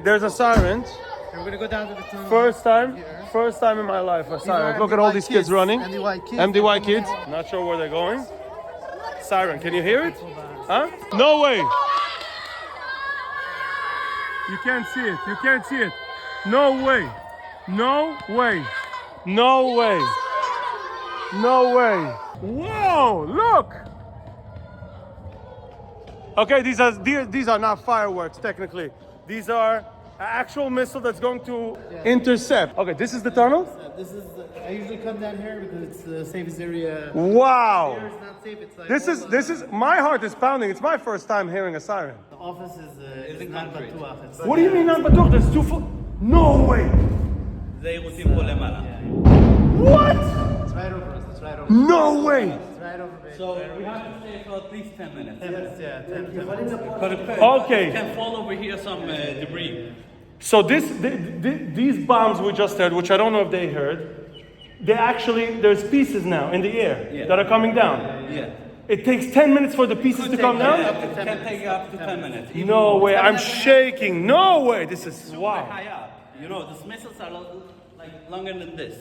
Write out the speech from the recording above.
there's a siren. We're gonna go down to the tunnel. First time in my life, a siren. Look at all these kids running. MDY kids. Not sure where they're going. Siren, can you hear it? Huh? No way. You can't see it. You can't see it. No way. No way. No way. No way. Whoa, look. Okay, these are not fireworks technically. These are an actual missile that's going to intercept. Okay, this is the tunnel? I usually come down here because it's the safest area. Wow. Here it's not safe. It's like This is my heart is pounding. It's my first time hearing a siren. the office is not but two offices. What do you mean not Batuk? There's 2 foot. No way. What? It's right over us. It's right over. No way. It's right over. So we have to stay for at least 10 minutes. 10 minutes. Yeah, 10 minutes. Okay. Can fall over here some debris. So these bombs we just heard, which I don't know if they heard, there's pieces now in the air that are coming down. Yeah. It takes 10 minutes for the pieces to come down? It can take up to 10 minutes. No way, I'm shaking. No way, this is wow. High up. You know, the missiles are like longer than this.